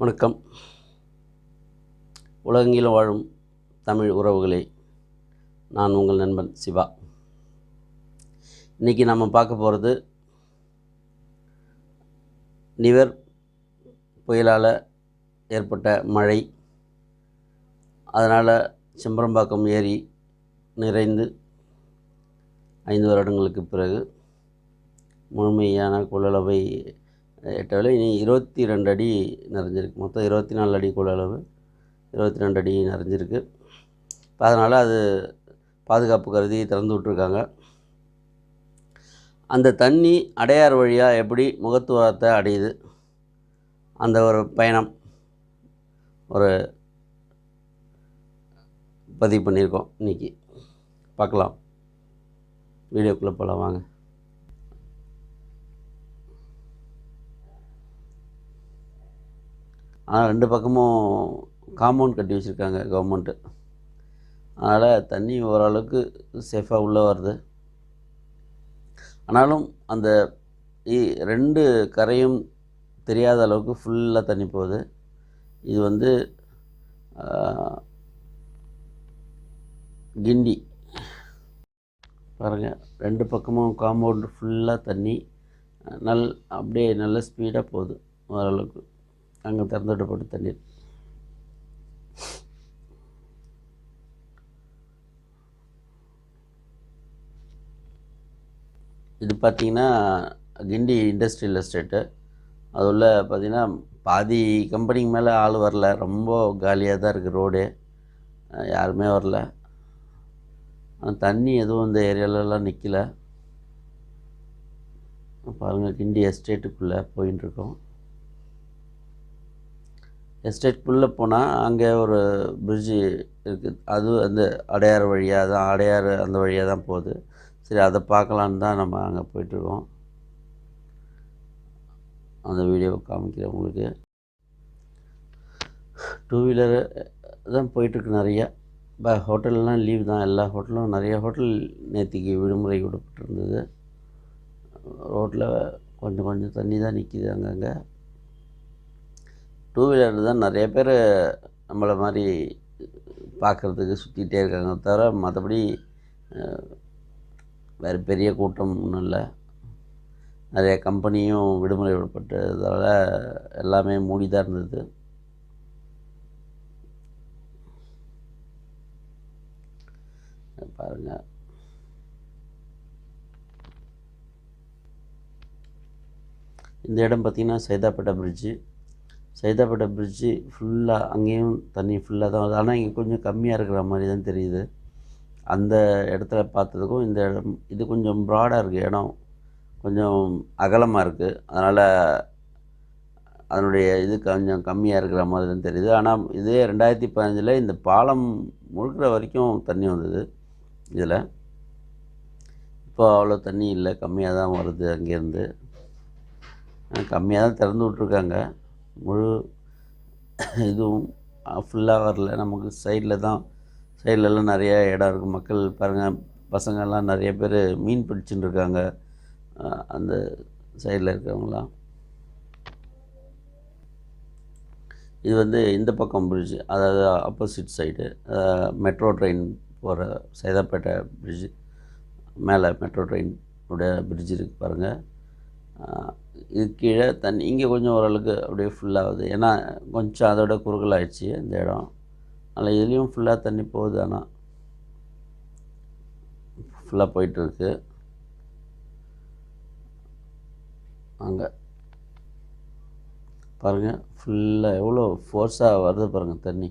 வணக்கம். உலகெங்கிலும் வாழும் தமிழ் உறவுகளே, நான் உங்கள் நண்பன் சிவா. இன்றைக்கி நம்ம பார்க்க போகிறது நிவர் புயலால் ஏற்பட்ட மழை. அதனால் செம்பரம்பாக்கம் ஏரி நிறைந்து 5 வருடங்களுக்கு பிறகு முழுமையான கொள்ளளவை எட்டவில்லை. இனி 22 அடி நிறைஞ்சிருக்கு. மொத்தம் 24 அடி கொள்ளளவு, 22 அடி நிறைஞ்சிருக்கு. அதனால் அது பாதுகாப்பு கருதி திறந்து விட்ருக்காங்க. அந்த தண்ணி அடையார் வழியாக எப்படி முகத்துவாரத்தை அடையுது, அந்த ஒரு பயணம் ஒரு பதிவு பண்ணியிருக்கோம். இன்றைக்கி பார்க்கலாம். வீடியோக்குள்ளே போகலாம் வாங்க. ஆனால் 2 பக்கமும் காம்பவுண்ட் கட்டி வச்சுருக்காங்க கவர்மெண்ட்டு. அதனால் தண்ணி ஓரளவுக்கு சேஃபாக உள்ளே வருது. ஆனாலும் அந்த 2 கரையும் தெரியாத அளவுக்கு ஃபுல்லாக தண்ணி போகுது. இது கிண்டி பாருங்கள், 2 பக்கமும் காம்பவுண்டு ஃபுல்லாக தண்ணி அப்படியே நல்ல ஸ்பீடாக போகுது. ஓரளவுக்கு அங்கே திறந்து விடப்பட்ட தண்ணீர். இது பார்த்திங்கன்னா கிண்டி இண்டஸ்ட்ரியல் எஸ்டேட்டு. அது உள்ள பார்த்திங்கன்னா பாதி கம்பெனிக்கு மேலே ஆள் வரல. ரொம்ப காலியாக தான் இருக்குது ரோடு, யாருமே வரல. தண்ணி எதுவும் இந்த ஏரியாலலாம் நிற்கல. பாருங்கள், கிண்டி எஸ்டேட்டுக்குள்ளே போயின்ட்டுருக்கோம். எஸ்டேட்டுக்குள்ளே போனால் அங்கே ஒரு பிரிட்ஜு இருக்குது. அது அந்த அடையார் வழியாக தான், அடையார் அந்த வழியாக தான் போகுது. சரி, அதை பார்க்கலான்னு தான் நம்ம அங்கே போயிட்டுருக்கோம். அந்த வீடியோவை காமிக்கிறேன் உங்களுக்கு. 2 வீலரு தான் போயிட்டுருக்கு நிறையா. இப்போ ஹோட்டல்லாம் லீவ் தான். எல்லா ஹோட்டலும், நிறைய ஹோட்டல் நேற்றுக்கு விடுமுறை விடப்பட்டிருந்தது. ரோட்டில் கொஞ்சம் கொஞ்சம் தண்ணி தான் நிற்கிது அங்கங்கே. 2 வீலர் தான் நிறைய பேர் நம்மளை மாதிரி பார்க்குறதுக்கு சுற்றிகிட்டே இருக்காங்க. தவிர மற்றபடி வேறு பெரிய கூட்டம் ஒன்றும் இல்லை. நிறைய கம்பெனியும் விடுமுறை விடப்பட்டதால் எல்லாமே மூடி தான் இருந்தது. பாருங்கள், இந்த இடம் பார்த்திங்கன்னா சைதாப்பேட்டை பிரிட்ஜு. சைதாப்பேட்டை பிரிட்ஜு ஃபுல்லாக, அங்கேயும் தண்ணி ஃபுல்லாக தான் வருது. ஆனால் இங்கே கொஞ்சம் கம்மியாக இருக்கிற மாதிரி தான் தெரியுது. அந்த இடத்துல பார்த்ததுக்கும் இந்த இடம், இது கொஞ்சம் ப்ராடாக இருக்குது. இடம் கொஞ்சம் அகலமாக இருக்குது. அதனால் அதனுடைய இது கொஞ்சம் கம்மியாக இருக்கிற மாதிரி தான் தெரியுது. ஆனால் இதே 2015 இந்த பாலம் முழுக்கிற வரைக்கும் தண்ணி வந்தது இதில். இப்போ அவ்வளோ தண்ணி இல்லை, கம்மியாக தான் வருது. அங்கேருந்து கம்மியாக தான் திறந்து விட்ருக்காங்க. முழு இதுவும் ஃபுல்லாக வரல. நமக்கு சைட்லலாம் நிறையா இடம் இருக்குது. மக்கள் பாருங்கள், பசங்கள்லாம் நிறைய பேர் மீன் பிடிச்சின்னு இருக்காங்க. அந்த சைடில் இருக்கிறவங்களாம். இது இந்த பக்கம் பிரிட்ஜு, அதாவது ஆப்போசிட் சைடு மெட்ரோ ட்ரெயின் போகிற சைதாப்பேட்டை பிரிட்ஜு. மேலே மெட்ரோ ட்ரெயினுடைய பிரிட்ஜ் இருக்குது பாருங்கள். இது கீழே தண்ணி இங்கே கொஞ்சம் ஓரளவுக்கு அப்படியே ஃபுல்லாகுது. ஏன்னா கொஞ்சம் அதோட குறுகலாகிடுச்சு இந்த இடம். அதனால் இதுலேயும் ஃபுல்லாக தண்ணி போகுது. ஆனால் ஃபுல்லாக போயிட்டுருக்கு. அங்கே பாருங்கள், ஃபுல்லாக எவ்வளோ ஃபோர்ஸாக வருது பாருங்கள் தண்ணி.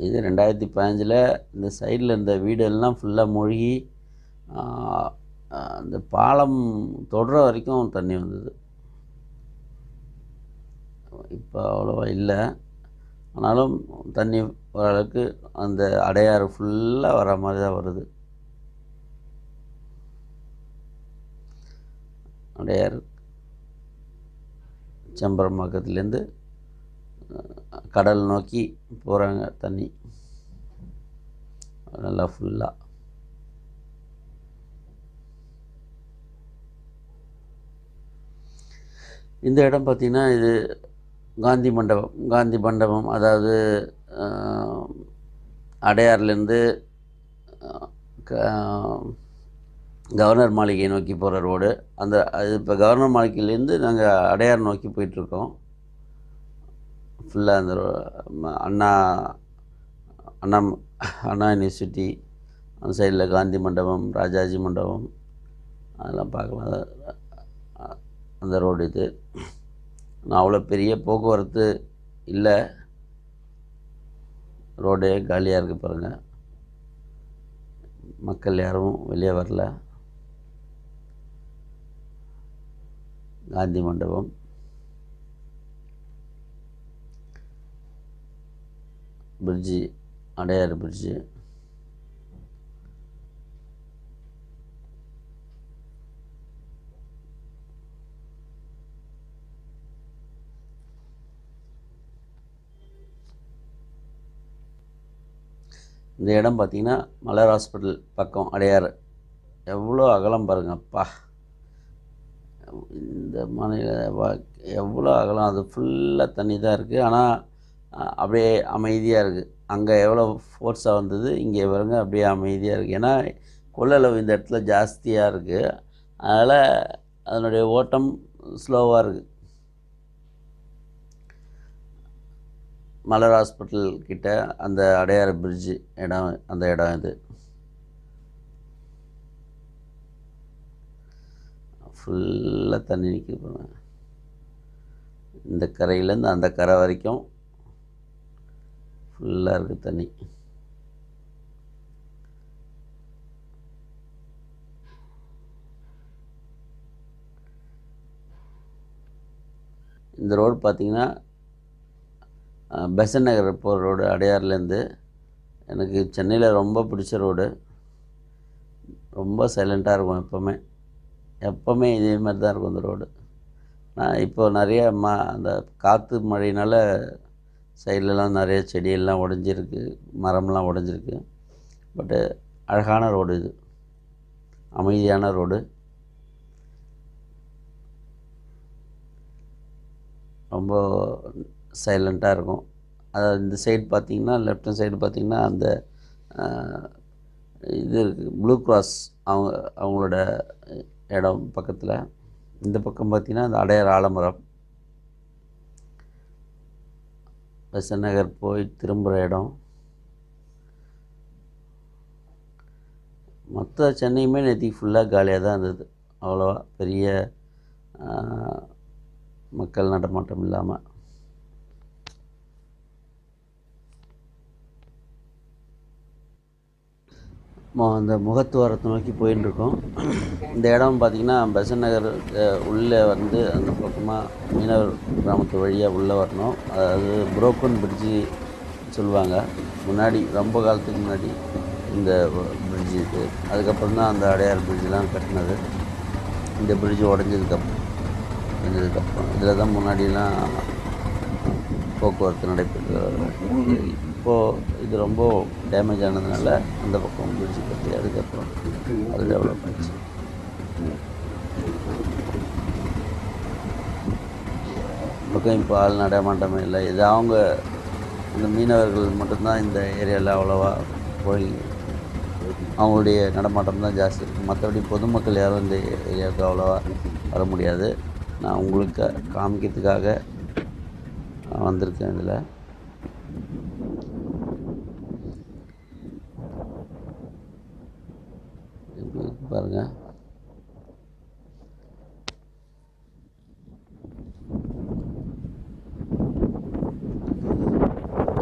இது 2015 இந்த சைடில் இருந்த வீடெல்லாம் ஃபுல்லாக மூழ்கி அந்த பாலம் தொடுற வரைக்கும் தண்ணி வந்தது. இப்போ அவ்வளோவா இல்லை. ஆனாலும் தண்ணி ஓரளவுக்கு அந்த அடையாறு ஃபுல்லாக வர மாதிரி தான் வருது. அடையார் செம்பரம்பாக்கத்துலேருந்து கடல் நோக்கி போகிறாங்க தண்ணி நல்லா ஃபுல்லாக. இந்த இடம் பார்த்திங்கன்னா இது காந்தி மண்டபம் அதாவது அடையார்லேருந்து க கவர்னர் மாளிகையை நோக்கி போகிற ரோடு. அது இப்போ கவர்னர் மாளிகையிலேருந்து நாங்கள் அடையார் நோக்கி போயிட்டுருக்கோம். ஃபுல்லாக அந்த அண்ணா அண்ணா அண்ணா யூனிவர்சிட்டி அந்த சைடில் காந்தி மண்டபம், ராஜாஜி மண்டபம் அதெல்லாம் பார்க்கலாம். அந்த ரோடு இது. நான் அவ்வளோ பெரிய போக்குவரத்து இல்லை, ரோடே காலியாக இருக்குது பாருங்கள். மக்கள் யாரும் வெளியே வரல. காந்தி மண்டபம், பிரிட்ஜி, அடையார் பிரிட்ஜு. இந்த இடம் பார்த்திங்கன்னா மலர் ஹாஸ்பிட்டல் பக்கம் அடையார். எவ்வளோ அகலம் பாருங்கள் அப்பா! இந்த மலையில் எவ்வளோ அகலம், அது ஃபுல்லாக தண்ணி தான் இருக்குது. ஆனால் அப்படியே அமைதியாக இருக்குது. அங்கே எவ்வளோ ஃபோர்ஸாக வந்தது, இங்கே பாருங்க அப்படியே அமைதியாக இருக்குது. ஏன்னா கொள்ளளவு இந்த இடத்துல ஜாஸ்தியாக இருக்குது, அதனால் அதனுடைய ஓட்டம் ஸ்லோவாக இருக்குது. மலர் ஹாஸ்பிட்டல் கிட்ட அந்த அடையார் பிரிட்ஜு இடம், அந்த இடம் இது. ஃபுல்லாக தண்ணி நிற்கிது. இந்த கரையிலேருந்து அந்த கரை வரைக்கும் ஃபுல்லாக இருக்குது தண்ணி. இந்த ரோடு பார்த்திங்கன்னா பெசன்ட் நகர் போகிற ரோடு. அடையார்லேருந்து எனக்கு சென்னையில் ரொம்ப பிடிச்ச ரோடு. ரொம்ப சைலண்ட்டாக இருக்கும் எப்போவுமே இதே மாதிரி தான் இருக்கும் இந்த ரோடு. நான் இப்போ நிறைய அந்த காற்று மழையினால் சைட்லலாம் நிறைய செடியெல்லாம் உடஞ்சிருக்கு, மரம்லாம் உடஞ்சிருக்கு. பட்டு அழகான ரோடு இது, அமைதியான ரோடு. ரொம்ப சைலண்ட்டாக இருக்கும். அதாவது இந்த சைடு பார்த்திங்கன்னா, லெஃப்ட் ஹேண்ட் சைடு பார்த்திங்கன்னா அந்த இது இருக்குது, ப்ளூ கிராஸ் அவங்களோட இடம் பக்கத்தில். இந்த பக்கம் பார்த்திங்கன்னா அந்த அடையார் ஆலமரம், பெசன்ட் நகர் போய் திரும்புகிற இடம். மொத்த சென்னையுமே நேற்றுக்கு ஃபுல்லாக காலியாக தான் இருந்தது. அவ்வளோவா பெரிய மக்கள் நடமாட்டம் இல்லாமல். அந்த முகத்துவாரத்தை நோக்கி போயின்ட்டுருக்கோம். இந்த இடம் பார்த்திங்கன்னா பெசன்ட் நகர் உள்ளே வந்து அந்த பக்கமாக மீனவர் கிராமத்து வழியாக உள்ளே வரணும். அதாவது புரோக்கன் பிரிட்ஜி சொல்லுவாங்க. முன்னாடி ரொம்ப காலத்துக்கு முன்னாடி இந்த பிரிட்ஜு இருக்குது. அதுக்கப்புறம் தான் அந்த அடையார் பிரிட்ஜெலாம் கட்டினது. இந்த பிரிட்ஜு உடஞ்சதுக்கப்புறம் இதில் தான் முன்னாடிலாம் போக்குவரத்து நடைபெற்று. இப்போது இது ரொம்ப டேமேஜ் ஆனதுனால அந்த பக்கம் பிரிட்ஜு கட்டி அதுக்கப்புறம் அது டெவலப் ஆச்சு. பக்கம் இப்போ ஆள் நடமாட்டமே இல்லை. இது அவங்க இந்த மீனவர்கள் மட்டும்தான் இந்த ஏரியாவில் அவ்வளோவா போய் அவங்களுடைய நடமாட்டம் தான் ஜாஸ்தி இருக்குது. மற்றபடி பொதுமக்கள் யாரும் இந்த ஏரியாவுக்கு அவ்வளோவா வர முடியாது. நான் உங்களுக்கு காமிக்கிறதுக்காக வந்திருக்கேன். இதில் பாருங்கள்,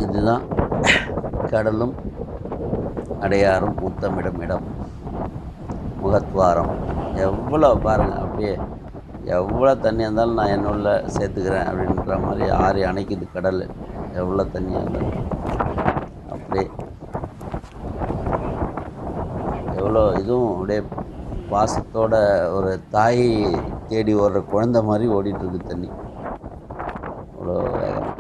இதுதான் கடலும் அடையாறும் முத்தமிடும் இடம், முகத்வாரம். எவ்வளோ பாருங்கள், அப்படியே எவ்வளோ தண்ணி இருந்தாலும் நான் என்னுள்ள சேர்த்துக்கிறேன் அப்படின்ற மாதிரி ஆறி அணைக்குது கடல். எவ்வளோ தண்ணியாக இருந்தாலும் அப்படியே எவ்வளோ இதுவும் அப்படியே பாசத்தோட ஒரு தாய் தேடி ஓடுற குழந்தை மாதிரி ஓடிட்டுருக்கு தண்ணி அவ்வளோ வேகம்.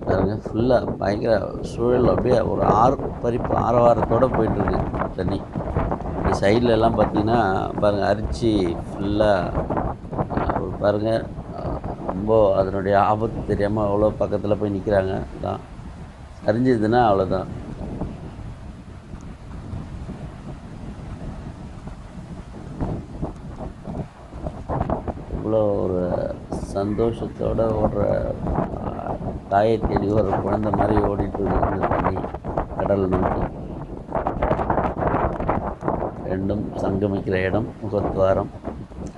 பாருங்க, பாருங்கள் ஃபுல்லாக பயங்கர சூழல் அப்படியே ஒரு ஆரவாரத்தோடு போயிட்டுருக்கு தண்ணி. இந்த சைடில் எல்லாம் பார்த்தீங்கன்னா பாருங்கள் அரிச்சு ஃபுல்லாக பாருங்கள் ரொம்ப அதனுடைய ஆபத்து தெரியாமல் அவ்வளோ பக்கத்தில் போய் நிற்கிறாங்க. தான் சரிஞ்சதுன்னா அவ்வளோதான். இவ்வளோ ஒரு சந்தோஷத்தோடு ஓடுற தாயை தேடி ஒரு குழந்தை மாதிரி ஓடிட்டு இருக்கு இந்த தண்ணி கடல் நோக்கி. ரெண்டும் சங்கமிக்கிற இடம் முகத்வாரம்,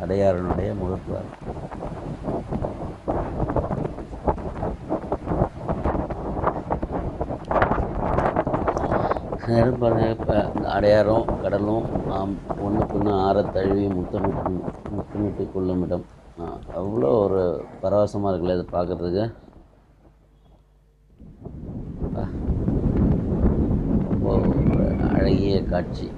அடையாறனுடைய முகத்வாரம். நேரம் பாருங்கள், இப்போ அடையாறும் கடலும் ஒன்றுக்கு ஒன்று ஆறத் தழுவி முத்தமிட்டு கொள்ளும் இடம். அவ்வளோ ஒரு பரவசமாக இருக்குல்ல இதை பார்க்குறதுக்கு. ரொம்ப ஒரு அழகிய காட்சி.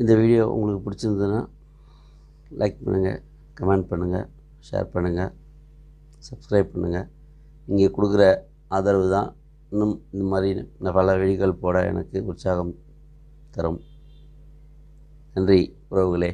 இந்த வீடியோ உங்களுக்கு பிடிச்சிருந்ததுன்னா லைக் பண்ணுங்கள், கமெண்ட் பண்ணுங்கள், ஷேர் பண்ணுங்கள், சப்ஸ்கிரைப் பண்ணுங்கள். இங்கே கொடுக்குற ஆதரவு தான் இன்னும் இந்த மாதிரி பல வீடியோக்கள் போட எனக்கு உற்சாகம் தரும். நன்றி உறவுகளே.